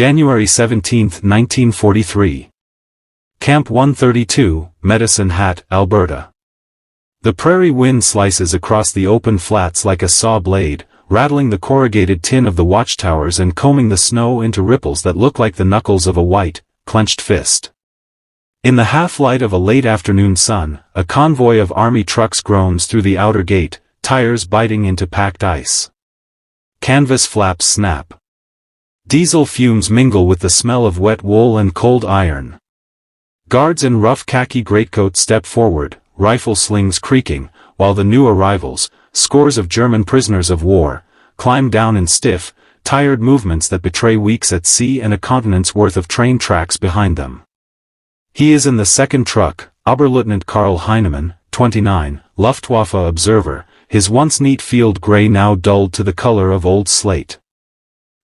January 17, 1943. Camp 132, Medicine Hat, Alberta. The prairie wind slices across the open flats like a saw blade, rattling the corrugated tin of the watchtowers and combing the snow into ripples that look like the knuckles of a white, clenched fist. In the half-light of a late afternoon sun, a convoy of army trucks groans through the outer gate, tires biting into packed ice. Canvas flaps snap. Diesel fumes mingle with the smell of wet wool and cold iron. Guards in rough khaki greatcoats step forward, rifle slings creaking, while the new arrivals, scores of German prisoners of war, climb down in stiff, tired movements that betray weeks at sea and a continent's worth of train tracks behind them. He is in the second truck, Oberleutnant Karl Heinemann, 29, Luftwaffe observer, his once neat field gray now dulled to the color of old slate.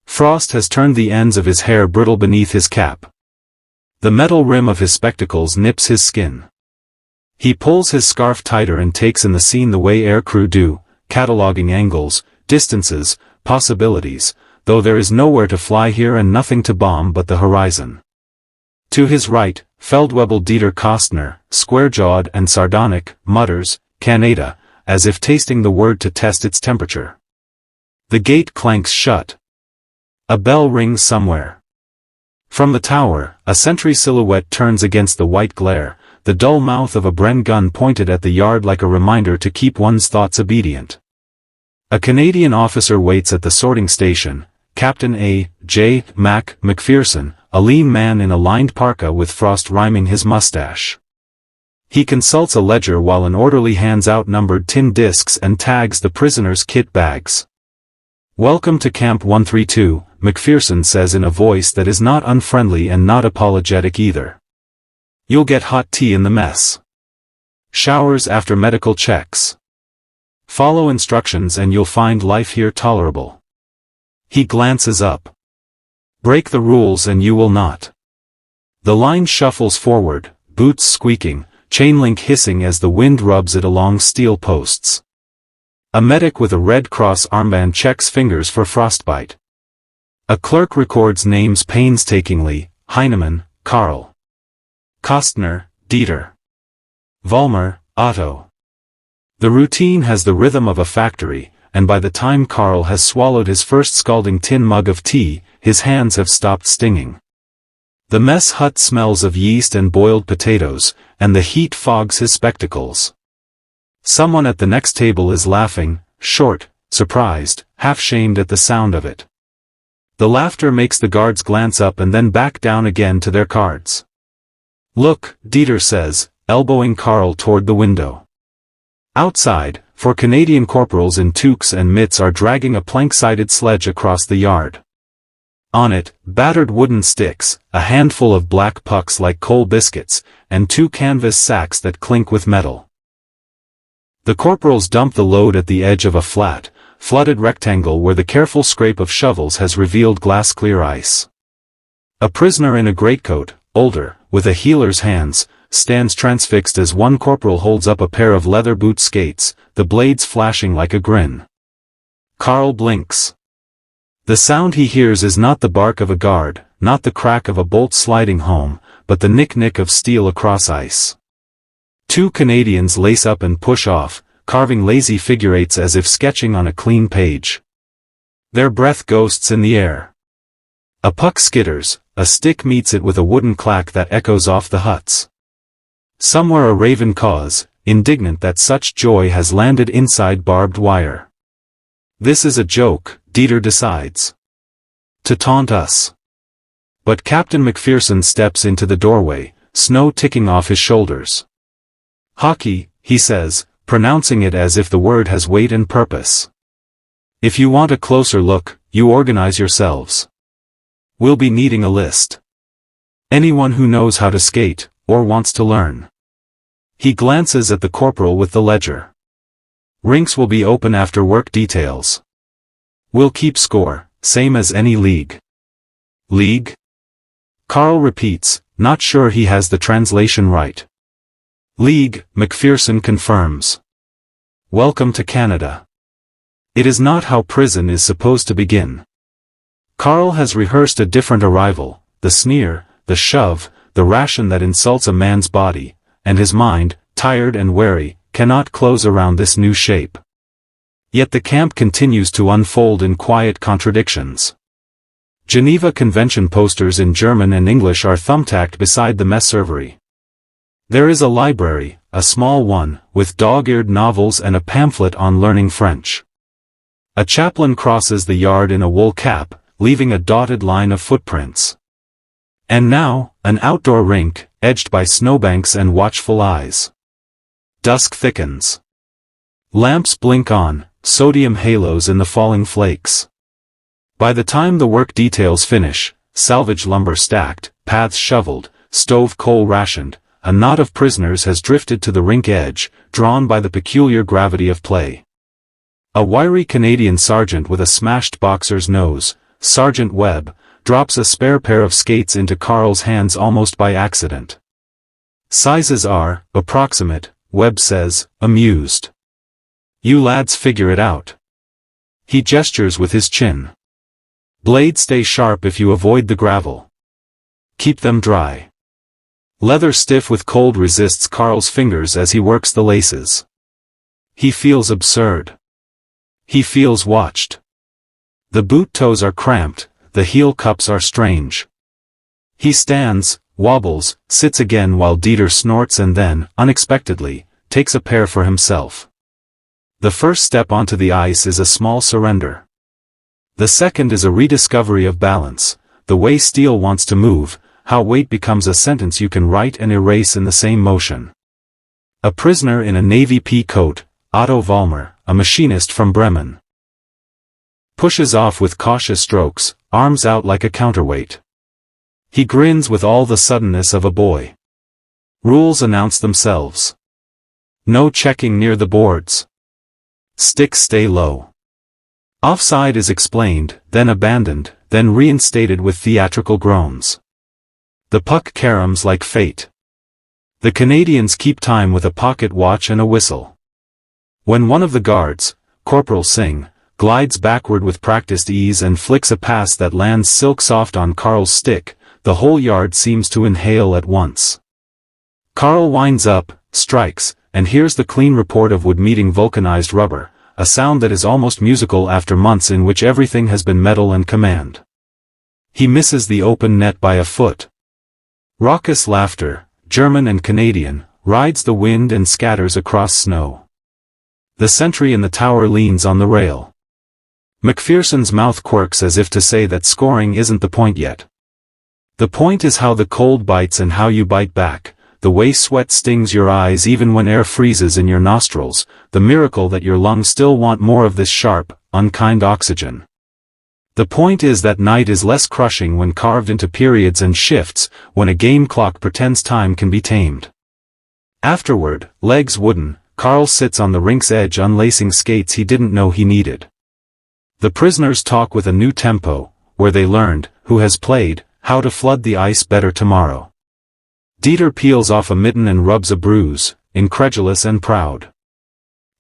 Frost has turned the ends of his hair brittle beneath his cap. The metal rim of his spectacles nips his skin. He pulls his scarf tighter and takes in the scene the way aircrew do, cataloging angles, distances, possibilities, though there is nowhere to fly here and nothing to bomb but the horizon. To his right, Feldwebel Dieter Kostner, square-jawed and sardonic, mutters, Canada, as if tasting the word to test its temperature. The gate clanks shut. A bell rings somewhere. From the tower, a sentry silhouette turns against the white glare, the dull mouth of a Bren gun pointed at the yard like a reminder to keep one's thoughts obedient. A Canadian officer waits at the sorting station, Captain A. J. Mac McPherson, a lean man in a lined parka with frost rhyming his mustache. He consults a ledger while an orderly hands out numbered tin discs and tags the prisoners' kit bags. "Welcome to Camp 132, McPherson says in a voice that is not unfriendly and not apologetic either. "You'll get hot tea in the mess. Showers after medical checks. Follow instructions and you'll find life here tolerable." He glances up. "Break the rules and you will not." The line shuffles forward, boots squeaking, chain link hissing as the wind rubs it along steel posts. A medic with a Red Cross armband checks fingers for frostbite. A clerk records names painstakingly: Heinemann, Karl. Kostner, Dieter. Vollmer, Otto. The routine has the rhythm of a factory, and by the time Karl has swallowed his first scalding tin mug of tea, his hands have stopped stinging. The mess hut smells of yeast and boiled potatoes, and the heat fogs his spectacles. Someone at the next table is laughing, short, surprised, half-shamed at the sound of it. The laughter makes the guards glance up and then back down again to their cards. "Look," Dieter says, elbowing Karl toward the window. Outside, 4 Canadian corporals in toques and mitts are dragging a plank-sided sledge across the yard. On it, battered wooden sticks, a handful of black pucks like coal biscuits, and 2 canvas sacks that clink with metal. The corporals dump the load at the edge of a flat, flooded rectangle where the careful scrape of shovels has revealed glass-clear ice. A prisoner in a greatcoat, older, with a healer's hands, stands transfixed as one corporal holds up a pair of leather boot skates, the blades flashing like a grin. Karl blinks. The sound he hears is not the bark of a guard, not the crack of a bolt sliding home, but the nick-nick of steel across ice. 2 Canadians lace up and push off, carving lazy figure-eights as if sketching on a clean page. Their breath ghosts in the air. A puck skitters, a stick meets it with a wooden clack that echoes off the huts. Somewhere a raven caws, indignant that such joy has landed inside barbed wire. This is a joke, Dieter decides. To taunt us. But Captain McPherson steps into the doorway, snow ticking off his shoulders. "Hockey," he says, pronouncing it as if the word has weight and purpose. "If you want a closer look, you organize yourselves. We'll be needing a list. Anyone who knows how to skate, or wants to learn." He glances at the corporal with the ledger. "Rinks will be open after work details. We'll keep score, same as any league." "League?" Karl repeats, not sure he has the translation right. "League," McPherson confirms. "Welcome to Canada. It is not how prison is supposed to begin." Carl has rehearsed a different arrival, the sneer, the shove, the ration that insults a man's body, and his mind, tired and weary, cannot close around this new shape. Yet the camp continues to unfold in quiet contradictions. Geneva Convention posters in German and English are thumbtacked beside the mess servery. There is a library, a small one, with dog-eared novels and a pamphlet on learning French. A chaplain crosses the yard in a wool cap, leaving a dotted line of footprints. And now, an outdoor rink, edged by snowbanks and watchful eyes. Dusk thickens. Lamps blink on, sodium halos in the falling flakes. By the time the work details finish, salvage lumber stacked, paths shoveled, stove coal rationed, a knot of prisoners has drifted to the rink edge, drawn by the peculiar gravity of play. A wiry Canadian sergeant with a smashed boxer's nose, Sergeant Webb, drops a spare pair of skates into Carl's hands almost by accident. Sizes are approximate, Webb says, amused. You lads figure it out. He gestures with his chin. Blades stay sharp if you avoid the gravel. Keep them dry. Leather stiff with cold resists Carl's fingers as he works the laces. He feels absurd. He feels watched. The boot toes are cramped, the heel cups are strange. He stands, wobbles, sits again while Dieter snorts and then, unexpectedly, takes a pair for himself. The first step onto the ice is a small surrender. The second is a rediscovery of balance, the way steel wants to move, how weight becomes a sentence you can write and erase in the same motion. A prisoner in a navy pea coat, Otto Vollmer, a machinist from Bremen, pushes off with cautious strokes, arms out like a counterweight. He grins with all the suddenness of a boy. Rules announce themselves. No checking near the boards. Sticks stay low. Offside is explained, then abandoned, then reinstated with theatrical groans. The puck caroms like fate. The Canadians keep time with a pocket watch and a whistle. When one of the guards, Corporal Singh, glides backward with practiced ease and flicks a pass that lands silk-soft on Carl's stick, the whole yard seems to inhale at once. Carl winds up, strikes, and hears the clean report of wood meeting vulcanized rubber, a sound that is almost musical after months in which everything has been metal and command. He misses the open net by a foot. Raucous laughter, German and Canadian, rides the wind and scatters across snow. The sentry in the tower leans on the rail. McPherson's mouth quirks as if to say that scoring isn't the point yet. The point is how the cold bites and how you bite back, the way sweat stings your eyes even when air freezes in your nostrils, the miracle that your lungs still want more of this sharp, unkind oxygen. The point is that night is less crushing when carved into periods and shifts, when a game clock pretends time can be tamed. Afterward, legs wooden, Carl sits on the rink's edge unlacing skates he didn't know he needed. The prisoners talk with a new tempo, where they learned, who has played, how to flood the ice better tomorrow. Dieter peels off a mitten and rubs a bruise, incredulous and proud.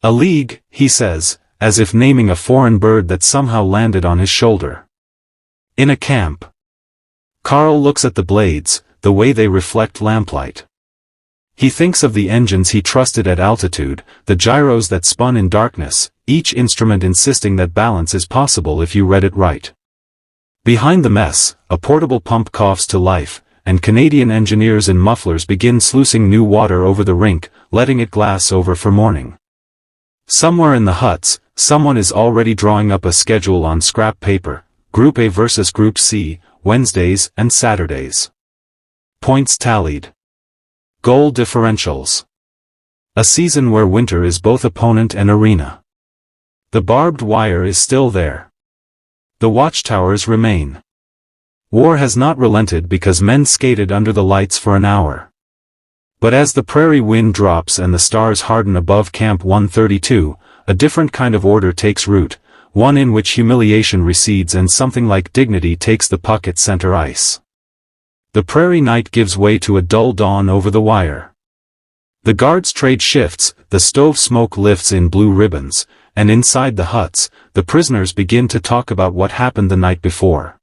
A league, he says, as if naming a foreign bird that somehow landed on his shoulder. In a camp. Carl looks at the blades, the way they reflect lamplight. He thinks of the engines he trusted at altitude, the gyros that spun in darkness, each instrument insisting that balance is possible if you read it right. Behind the mess, a portable pump coughs to life, and Canadian engineers in mufflers begin sluicing new water over the rink, letting it glass over for morning. Somewhere in the huts, someone is already drawing up a schedule on scrap paper, Group A versus Group C, Wednesdays and Saturdays. Points tallied. Goal differentials. A season where winter is both opponent and arena. The barbed wire is still there. The watchtowers remain. War has not relented because men skated under the lights for an hour. But as the prairie wind drops and the stars harden above Camp 132, a different kind of order takes root, one in which humiliation recedes and something like dignity takes the puck at center ice. The prairie night gives way to a dull dawn over the wire. The guards trade shifts, the stove smoke lifts in blue ribbons, and inside the huts, the prisoners begin to talk about what happened the night before.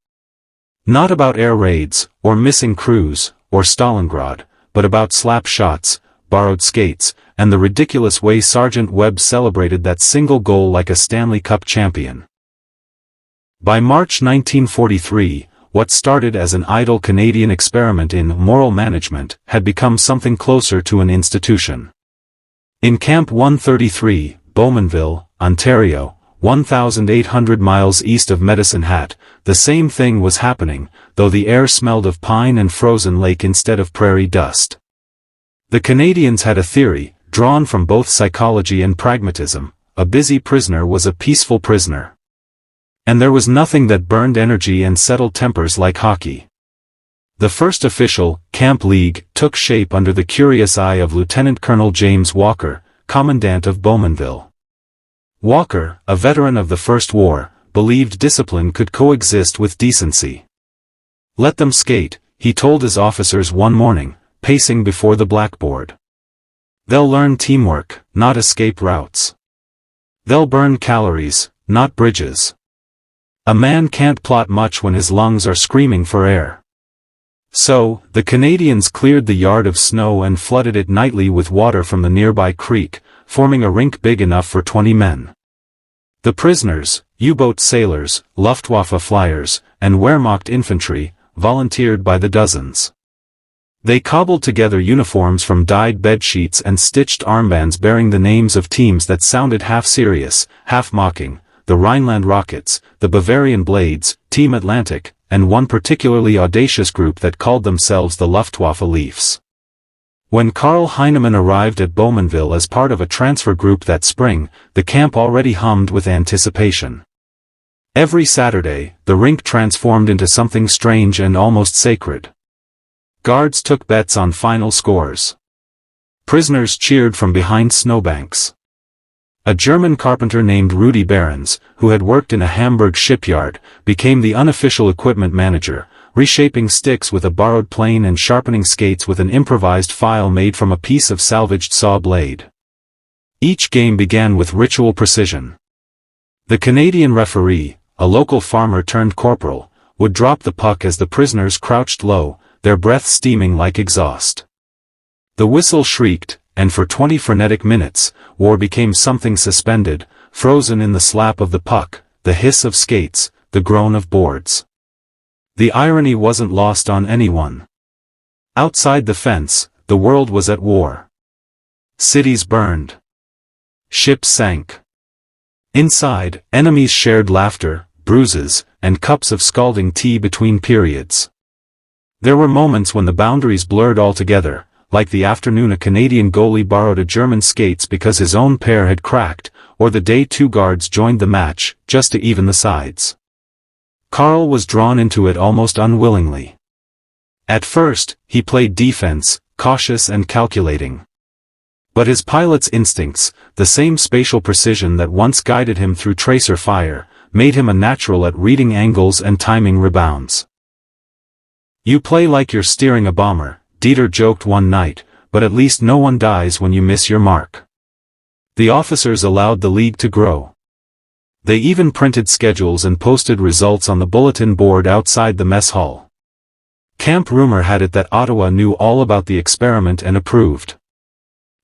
Not about air raids, or missing crews, or Stalingrad, but about slap shots, borrowed skates, and the ridiculous way Sergeant Webb celebrated that single goal like a Stanley Cup champion. By March 1943, what started as an idle Canadian experiment in moral management had become something closer to an institution. In Camp 133, Bowmanville, Ontario, 1,800 miles east of Medicine Hat, the same thing was happening, though the air smelled of pine and frozen lake instead of prairie dust. The Canadians had a theory, drawn from both psychology and pragmatism: a busy prisoner was a peaceful prisoner. And there was nothing that burned energy and settled tempers like hockey. The first official Camp League took shape under the curious eye of Lieutenant Colonel James Walker, Commandant of Bowmanville. Walker, a veteran of the First War, believed discipline could coexist with decency. "Let them skate," he told his officers one morning, pacing before the blackboard. "They'll learn teamwork, not escape routes. They'll burn calories, not bridges. A man can't plot much when his lungs are screaming for air." So, the Canadians cleared the yard of snow and flooded it nightly with water from the nearby creek, forming a rink big enough for 20 men. The prisoners, U-boat sailors, Luftwaffe flyers, and Wehrmacht infantry, volunteered by the dozens. They cobbled together uniforms from dyed bedsheets and stitched armbands bearing the names of teams that sounded half serious, half mocking: the Rhineland Rockets, the Bavarian Blades, Team Atlantic, and one particularly audacious group that called themselves the Luftwaffe Leafs. When Karl Heinemann arrived at Bowmanville as part of a transfer group that spring, the camp already hummed with anticipation. Every Saturday, the rink transformed into something strange and almost sacred. Guards took bets on final scores. Prisoners cheered from behind snowbanks. A German carpenter named Rudi Behrens, who had worked in a Hamburg shipyard, became the unofficial equipment manager, reshaping sticks with a borrowed plane and sharpening skates with an improvised file made from a piece of salvaged saw blade. Each game began with ritual precision. The Canadian referee, a local farmer turned corporal, would drop the puck as the prisoners crouched low, their breath steaming like exhaust. The whistle shrieked, and for 20 frenetic minutes, war became something suspended, frozen in the slap of the puck, the hiss of skates, the groan of boards. The irony wasn't lost on anyone. Outside the fence, the world was at war. Cities burned. Ships sank. Inside, enemies shared laughter, bruises, and cups of scalding tea between periods. There were moments when the boundaries blurred altogether, like the afternoon a Canadian goalie borrowed a German skates because his own pair had cracked, or the day two guards joined the match, just to even the sides. Karl was drawn into it almost unwillingly. At first, he played defense, cautious and calculating. But his pilot's instincts, the same spatial precision that once guided him through tracer fire, made him a natural at reading angles and timing rebounds. "You play like you're steering a bomber," Dieter joked one night, "but at least no one dies when you miss your mark." The officers allowed the league to grow. They even printed schedules and posted results on the bulletin board outside the mess hall. Camp rumor had it that Ottawa knew all about the experiment and approved.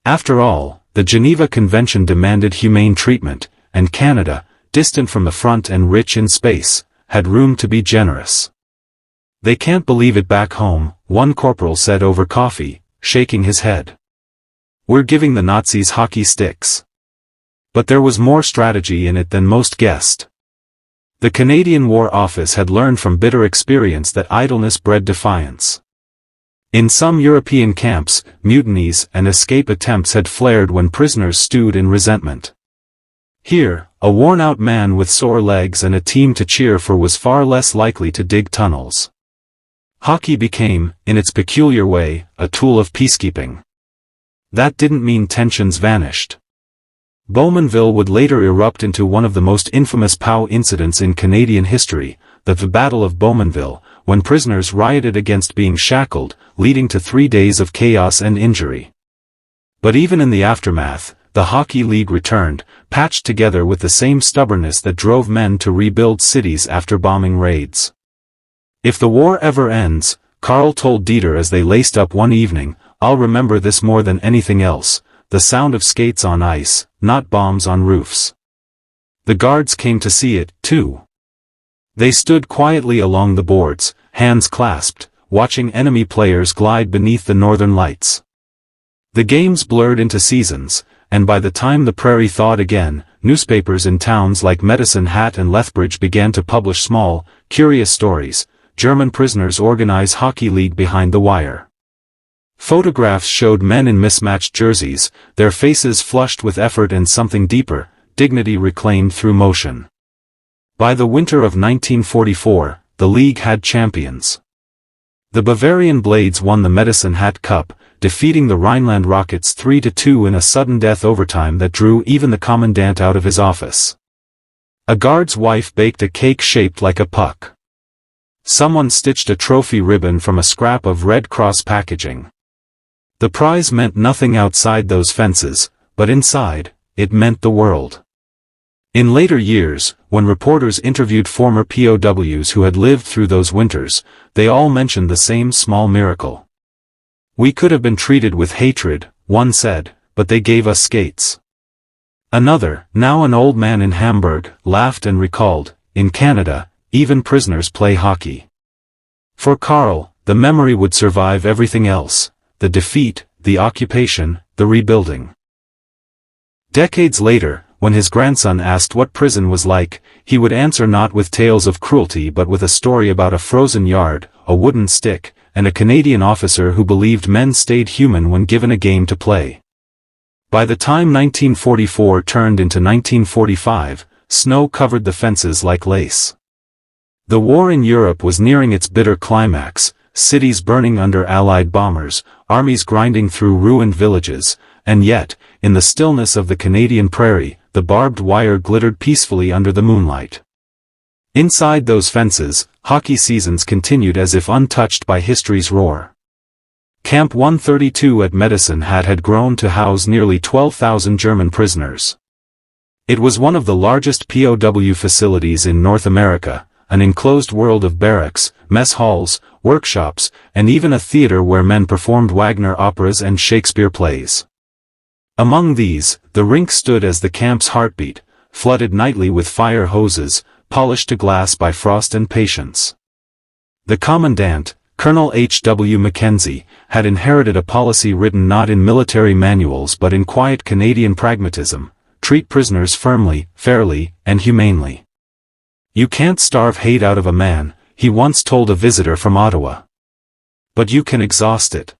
After all, the Geneva Convention demanded humane treatment, and Canada, distant from the front and rich in space, had room to be generous. "They can't believe it back home," one corporal said over coffee, shaking his head. "We're giving the Nazis hockey sticks." But there was more strategy in it than most guessed. The Canadian War Office had learned from bitter experience that idleness bred defiance. In some European camps, mutinies and escape attempts had flared when prisoners stewed in resentment. Here, a worn-out man with sore legs and a team to cheer for was far less likely to dig tunnels. Hockey became, in its peculiar way, a tool of peacekeeping. That didn't mean tensions vanished. Bowmanville would later erupt into one of the most infamous POW incidents in Canadian history, the Battle of Bowmanville, when prisoners rioted against being shackled, leading to 3 days of chaos and injury. But even in the aftermath, the Hockey League returned, patched together with the same stubbornness that drove men to rebuild cities after bombing raids. If the war ever ends, Karl told Dieter as they laced up one evening, I'll remember this more than anything else, the sound of skates on ice, not bombs on roofs. The guards came to see it, too. They stood quietly along the boards, hands clasped, watching enemy players glide beneath the northern lights. The games blurred into seasons, and by the time the Prairie thawed again, newspapers in towns like Medicine Hat and Lethbridge began to publish small, curious stories. German prisoners organize hockey league behind the wire. Photographs showed men in mismatched jerseys, their faces flushed with effort and something deeper, dignity reclaimed through motion. By the winter of 1944, the league had champions. The Bavarian Blades won the Medicine Hat Cup, defeating the Rhineland Rockets 3-2 in a sudden death overtime that drew even the commandant out of his office. A guard's wife baked a cake shaped like a puck. Someone stitched a trophy ribbon from a scrap of Red Cross packaging. The prize meant nothing outside those fences, but inside, it meant the world. In later years, when reporters interviewed former POWs who had lived through those winters, they all mentioned the same small miracle. We could have been treated with hatred, one said, but they gave us skates. Another, now an old man in Hamburg, laughed and recalled, in Canada, even prisoners play hockey. For Karl, the memory would survive everything else, the defeat, the occupation, the rebuilding. Decades later, when his grandson asked what prison was like, he would answer not with tales of cruelty but with a story about a frozen yard, a wooden stick, and a Canadian officer who believed men stayed human when given a game to play. By the time 1944 turned into 1945, snow covered the fences like lace. The war in Europe was nearing its bitter climax, cities burning under Allied bombers, armies grinding through ruined villages, and yet, in the stillness of the Canadian prairie, the barbed wire glittered peacefully under the moonlight. Inside those fences, hockey seasons continued as if untouched by history's roar. Camp 132 at Medicine Hat had grown to house nearly 12,000 German prisoners. It was one of the largest POW facilities in North America, an enclosed world of barracks, mess halls, workshops, and even a theater where men performed Wagner operas and Shakespeare plays. Among these, the rink stood as the camp's heartbeat, flooded nightly with fire hoses, polished to glass by frost and patience. The commandant, Colonel H.W. Mackenzie, had inherited a policy written not in military manuals but in quiet Canadian pragmatism: treat prisoners firmly, fairly, and humanely. You can't starve hate out of a man, he once told a visitor from Ottawa. But you can exhaust it.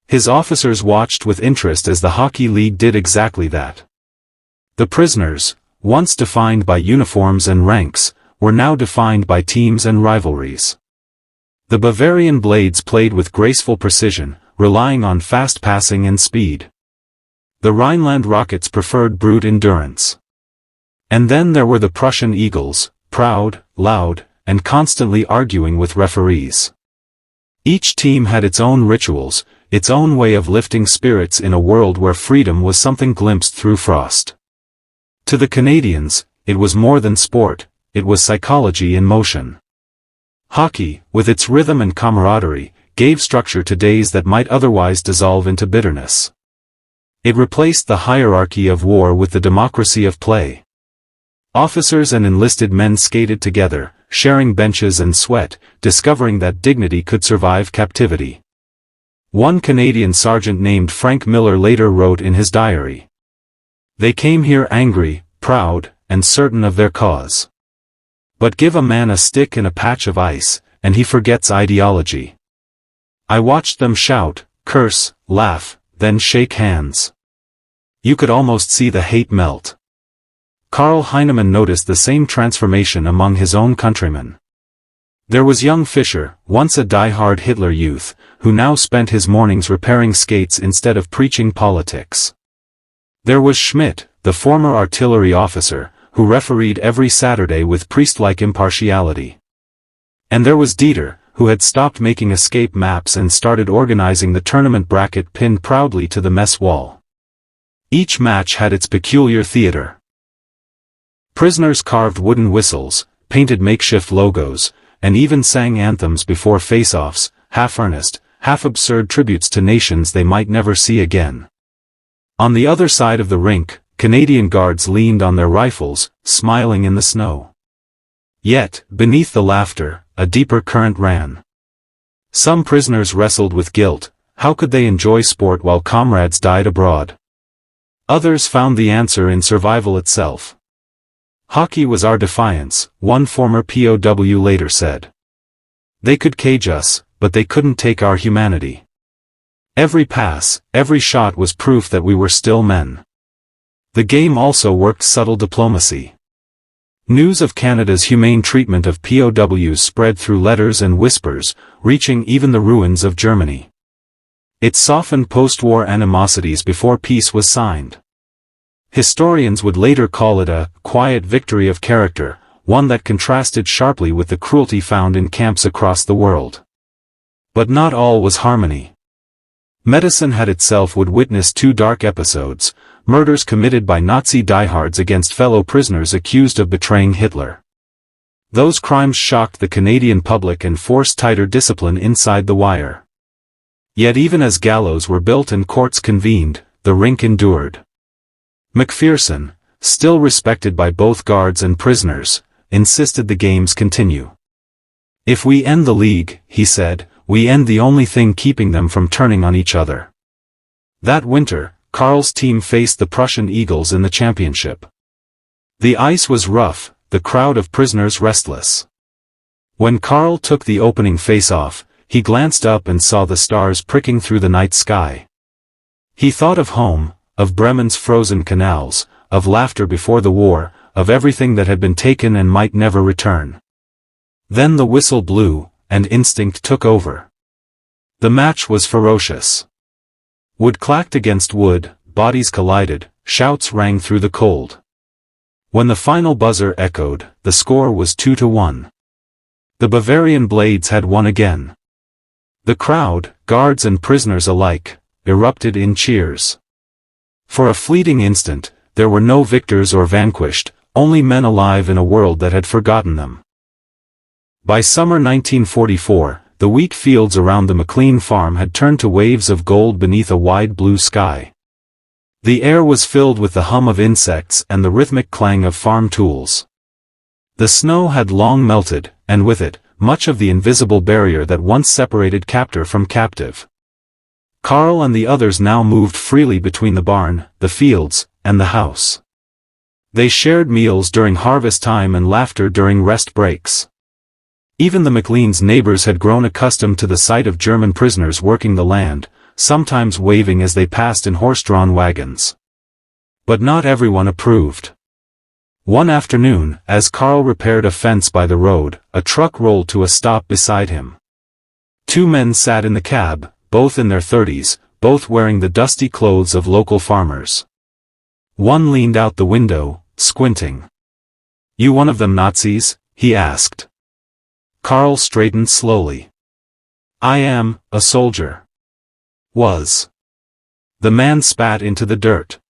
His officers watched with interest as the hockey league did exactly that. The prisoners, once defined by uniforms and ranks, were now defined by teams and rivalries. The Bavarian Blades played with graceful precision, relying on fast passing and speed. The Rhineland Rockets preferred brute endurance. And then there were the Prussian Eagles, proud, loud, and constantly arguing with referees. Each team had its own rituals, its own way of lifting spirits in a world where freedom was something glimpsed through frost. To the Canadians, it was more than sport, it was psychology in motion. Hockey, with its rhythm and camaraderie, gave structure to days that might otherwise dissolve into bitterness. It replaced the hierarchy of war with the democracy of play. Officers and enlisted men skated together, sharing benches and sweat, discovering that dignity could survive captivity. One Canadian sergeant named Frank Miller later wrote in his diary, "They came here angry, proud, and certain of their cause. But give a man a stick and a patch of ice, and he forgets ideology. I watched them shout, curse, laugh, then shake hands. You could almost see the hate melt." Karl Heinemann noticed the same transformation among his own countrymen. There was young Fischer, once a die-hard Hitler youth, who now spent his mornings repairing skates instead of preaching politics. There was Schmidt, the former artillery officer, who refereed every Saturday with priest-like impartiality. And there was Dieter, who had stopped making escape maps and started organizing the tournament bracket pinned proudly to the mess wall. Each match had its peculiar theater. Prisoners carved wooden whistles, painted makeshift logos, and even sang anthems before face-offs, half earnest, half absurd tributes to nations they might never see again. On the other side of the rink, Canadian guards leaned on their rifles, smiling in the snow. Yet, beneath the laughter, a deeper current ran. Some prisoners wrestled with guilt. How could they enjoy sport while comrades died abroad? Others found the answer in survival itself. Hockey was our defiance, one former POW later said. They could cage us, but they couldn't take our humanity. Every pass, every shot was proof that we were still men. The game also worked subtle diplomacy. News of Canada's humane treatment of POWs spread through letters and whispers, reaching even the ruins of Germany. It softened post-war animosities before peace was signed. Historians would later call it a quiet victory of character, one that contrasted sharply with the cruelty found in camps across the world. But not all was harmony. Medicine Hat itself would witness two dark episodes, murders committed by Nazi diehards against fellow prisoners accused of betraying Hitler. Those crimes shocked the Canadian public and forced tighter discipline inside the wire. Yet even as gallows were built and courts convened, the rink endured. McPherson, still respected by both guards and prisoners, insisted the games continue. If we end the league, he said, we end the only thing keeping them from turning on each other. That winter, Karl's team faced the Prussian Eagles in the championship. The ice was rough, the crowd of prisoners restless. When Karl took the opening face-off, he glanced up and saw the stars pricking through the night sky. He thought of home, of Bremen's frozen canals, of laughter before the war, of everything that had been taken and might never return. Then the whistle blew, and instinct took over. The match was ferocious. Wood clacked against wood, bodies collided, shouts rang through the cold. When the final buzzer echoed, the score was 2-1. The Bavarian Blades had won again. The crowd, guards and prisoners alike, erupted in cheers. For a fleeting instant, there were no victors or vanquished, only men alive in a world that had forgotten them. By summer 1944, the wheat fields around the McLean farm had turned to waves of gold beneath a wide blue sky. The air was filled with the hum of insects and the rhythmic clang of farm tools. The snow had long melted, and with it, much of the invisible barrier that once separated captor from captive. Karl and the others now moved freely between the barn, the fields, and the house. They shared meals during harvest time and laughter during rest breaks. Even the McLean's neighbors had grown accustomed to the sight of German prisoners working the land, sometimes waving as they passed in horse-drawn wagons. But not everyone approved. One afternoon, as Karl repaired a fence by the road, a truck rolled to a stop beside him. Two men sat in the cab, both in their 30s, both wearing the dusty clothes of local farmers. One leaned out the window, squinting. "You one of them Nazis?" he asked. Karl straightened slowly. "I am, a soldier." "Was." The man spat into the dirt.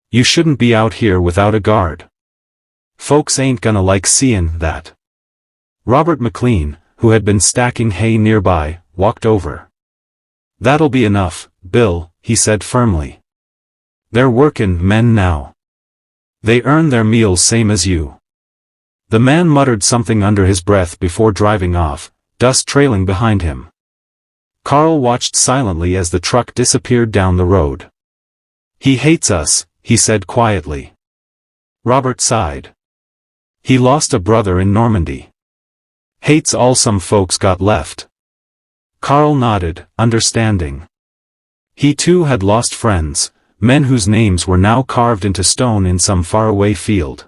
"You shouldn't be out here without a guard. Folks ain't gonna like seein' that." Robert McLean, who had been stacking hay nearby, walked over. "That'll be enough, Bill," he said firmly. "They're workin' men now. They earn their meals same as you." The man muttered something under his breath before driving off, dust trailing behind him. Karl watched silently as the truck disappeared down the road. "He hates us," he said quietly. Robert sighed. "He lost a brother in Normandy. Hates all some folks got left." Karl nodded, understanding. He too had lost friends, men whose names were now carved into stone in some faraway field.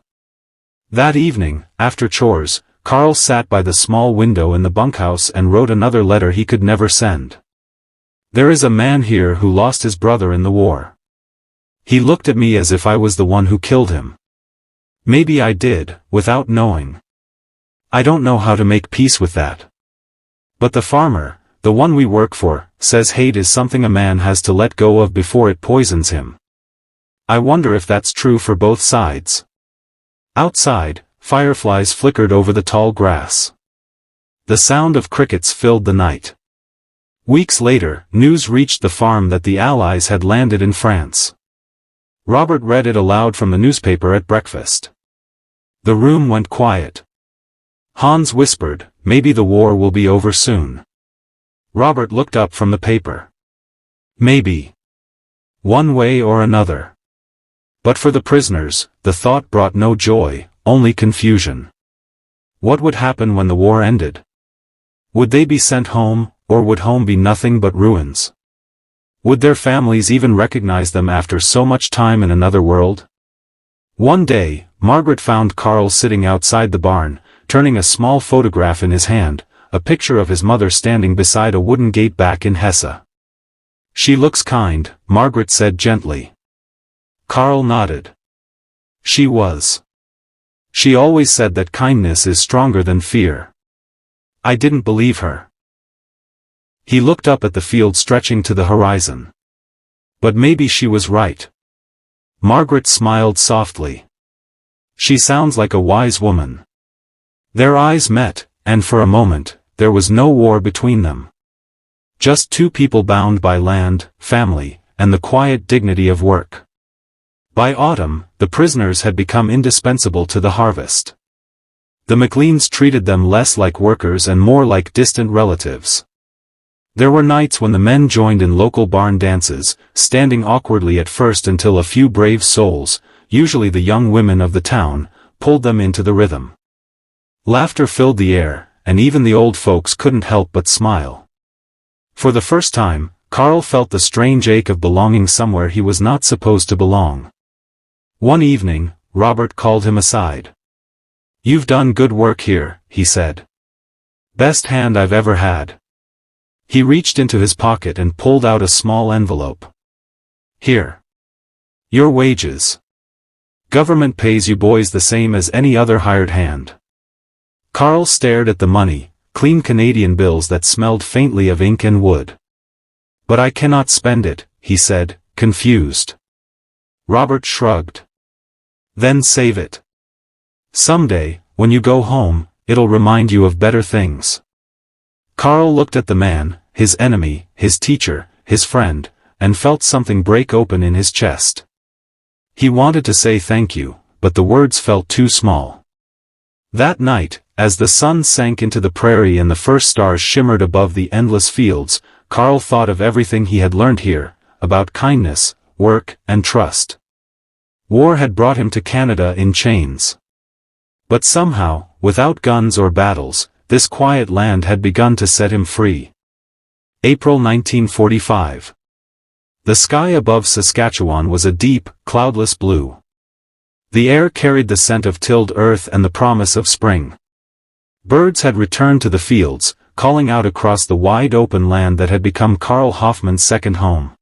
That evening, after chores, Karl sat by the small window in the bunkhouse and wrote another letter he could never send. "There is a man here who lost his brother in the war. He looked at me as if I was the one who killed him. Maybe I did, without knowing. I don't know how to make peace with that. But the farmer, the one we work for, says hate is something a man has to let go of before it poisons him. I wonder if that's true for both sides." Outside, fireflies flickered over the tall grass. The sound of crickets filled the night. Weeks later, news reached the farm that the Allies had landed in France. Robert read it aloud from the newspaper at breakfast. The room went quiet. Hans whispered, "Maybe the war will be over soon." Robert looked up from the paper. Maybe. One way or another. But for the prisoners, the thought brought no joy, only confusion. What would happen when the war ended? Would they be sent home, or would home be nothing but ruins? Would their families even recognize them after so much time in another world? One day, Margaret found Carl sitting outside the barn, turning a small photograph in his hand, a picture of his mother standing beside a wooden gate back in Hesse. "She looks kind," Margaret said gently. Carl nodded. She was. She always said that kindness is stronger than fear. I didn't believe her. He looked up at the field stretching to the horizon. But maybe she was right. Margaret smiled softly. She sounds like a wise woman. Their eyes met, and for a moment, there was no war between them. Just two people bound by land, family, and the quiet dignity of work. By autumn, the prisoners had become indispensable to the harvest. The McLeans treated them less like workers and more like distant relatives. There were nights when the men joined in local barn dances, standing awkwardly at first until a few brave souls, usually the young women of the town, pulled them into the rhythm. Laughter filled the air, and even the old folks couldn't help but smile. For the first time, Carl felt the strange ache of belonging somewhere he was not supposed to belong. One evening, Robert called him aside. "You've done good work here," he said. "Best hand I've ever had." He reached into his pocket and pulled out a small envelope. "Here. Your wages. Government pays you boys the same as any other hired hand." Carl stared at the money, clean Canadian bills that smelled faintly of ink and wood. "But I cannot spend it," he said, confused. Robert shrugged. "Then save it. Someday, when you go home, it'll remind you of better things." Carl looked at the man, his enemy, his teacher, his friend, and felt something break open in his chest. He wanted to say thank you, but the words felt too small. That night, as the sun sank into the prairie and the first stars shimmered above the endless fields, Carl thought of everything he had learned here, about kindness, work, and trust. War had brought him to Canada in chains. But somehow, without guns or battles, this quiet land had begun to set him free. April 1945. The sky above Saskatchewan was a deep, cloudless blue. The air carried the scent of tilled earth and the promise of spring. Birds had returned to the fields, calling out across the wide open land that had become Carl Hoffman's second home.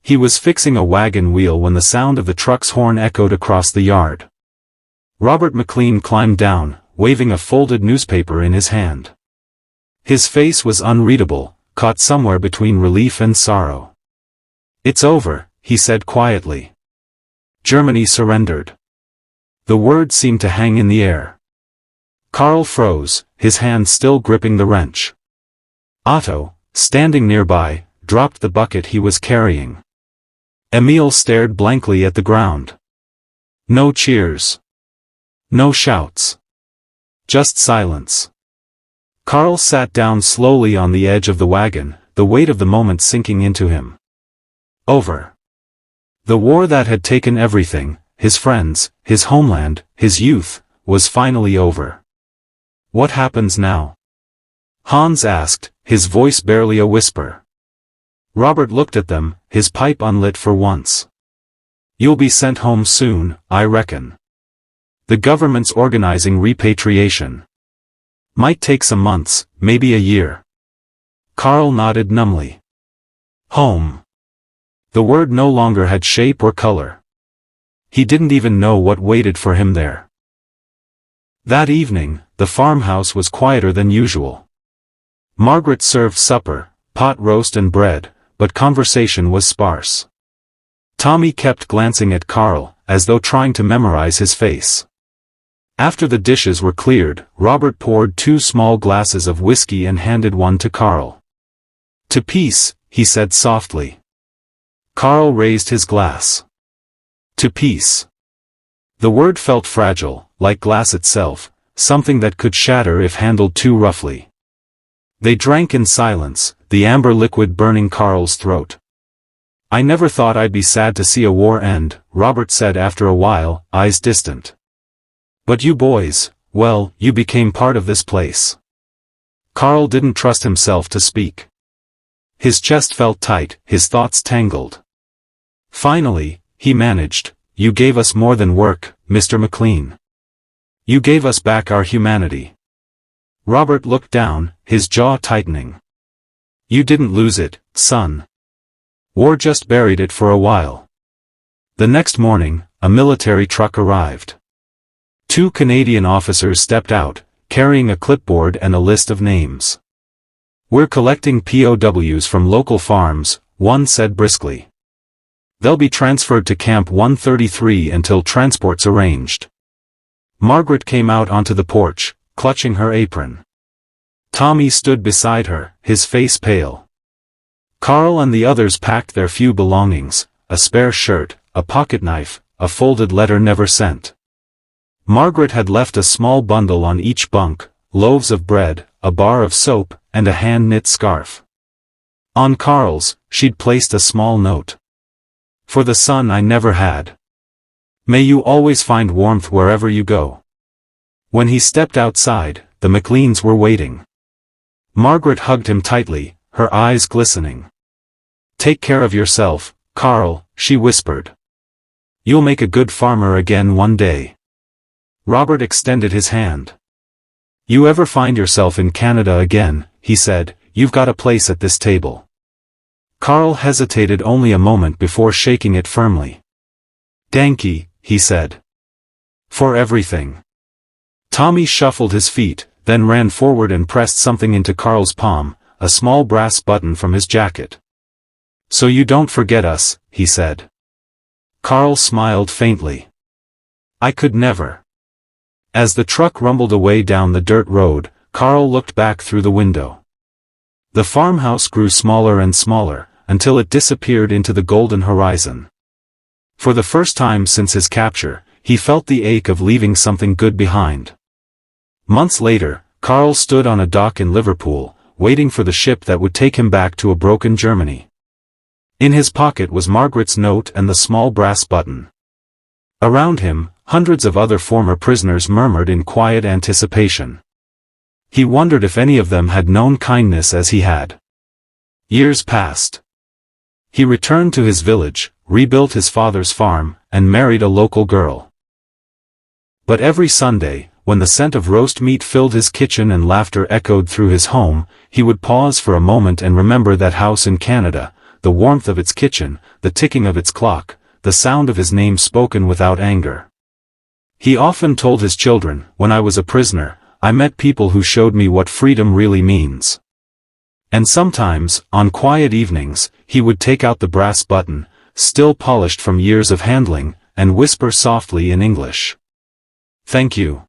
He was fixing a wagon wheel when the sound of the truck's horn echoed across the yard. Robert McLean climbed down, waving a folded newspaper in his hand. His face was unreadable, caught somewhere between relief and sorrow. "It's over," he said quietly. "Germany surrendered." The word seemed to hang in the air. Carl froze, his hand still gripping the wrench. Otto, standing nearby, dropped the bucket he was carrying. Emil stared blankly at the ground. No cheers. No shouts. Just silence. Carl sat down slowly on the edge of the wagon, the weight of the moment sinking into him. Over. The war that had taken everything, his friends, his homeland, his youth, was finally over. What happens now? Hans asked, his voice barely a whisper. Robert looked at them, his pipe unlit for once. "You'll be sent home soon, I reckon. The government's organizing repatriation. Might take some months, maybe a year." Carl nodded numbly. Home. The word no longer had shape or color. He didn't even know what waited for him there. That evening, the farmhouse was quieter than usual. Margaret served supper, pot roast and bread, but conversation was sparse. Tommy kept glancing at Carl, as though trying to memorize his face. After the dishes were cleared, Robert poured 2 small glasses of whiskey and handed one to Carl. "To peace," he said softly. Carl raised his glass. "To peace." The word felt fragile, like glass itself, something that could shatter if handled too roughly. They drank in silence, the amber liquid burning Carl's throat. "I never thought I'd be sad to see a war end," Robert said after a while, eyes distant. "But you boys, well, you became part of this place." Carl didn't trust himself to speak. His chest felt tight, his thoughts tangled. Finally, he managed, "You gave us more than work, Mr. McLean. You gave us back our humanity." Robert looked down, his jaw tightening. "You didn't lose it, son. War just buried it for a while." The next morning, a military truck arrived. 2 Canadian officers stepped out, carrying a clipboard and a list of names. "We're collecting POWs from local farms," one said briskly. "They'll be transferred to Camp 133 until transport's arranged." Margaret came out onto the porch, clutching her apron. Tommy stood beside her, his face pale. Carl and the others packed their few belongings, a spare shirt, a pocket knife, a folded letter never sent. Margaret had left a small bundle on each bunk, loaves of bread, a bar of soap, and a hand-knit scarf. On Carl's, she'd placed a small note. "For the son I never had. May you always find warmth wherever you go." When he stepped outside, the McLeans were waiting. Margaret hugged him tightly, her eyes glistening. "Take care of yourself, Carl," she whispered. "You'll make a good farmer again one day." Robert extended his hand. "You ever find yourself in Canada again," he said, "you've got a place at this table." Carl hesitated only a moment before shaking it firmly. "Danke," he said. "For everything." Tommy shuffled his feet, then ran forward and pressed something into Carl's palm, a small brass button from his jacket. "So you don't forget us," he said. Carl smiled faintly. "I could never." As the truck rumbled away down the dirt road, Carl looked back through the window. The farmhouse grew smaller and smaller, until it disappeared into the golden horizon. For the first time since his capture, he felt the ache of leaving something good behind. Months later, Carl stood on a dock in Liverpool, waiting for the ship that would take him back to a broken Germany. In his pocket was Margaret's note and the small brass button. Around him, hundreds of other former prisoners murmured in quiet anticipation. He wondered if any of them had known kindness as he had. Years passed. He returned to his village, rebuilt his father's farm, and married a local girl. But every Sunday, when the scent of roast meat filled his kitchen and laughter echoed through his home, he would pause for a moment and remember that house in Canada, the warmth of its kitchen, the ticking of its clock, the sound of his name spoken without anger. He often told his children, "When I was a prisoner, I met people who showed me what freedom really means." And sometimes, on quiet evenings, he would take out the brass button, still polished from years of handling, and whisper softly in English, "Thank you."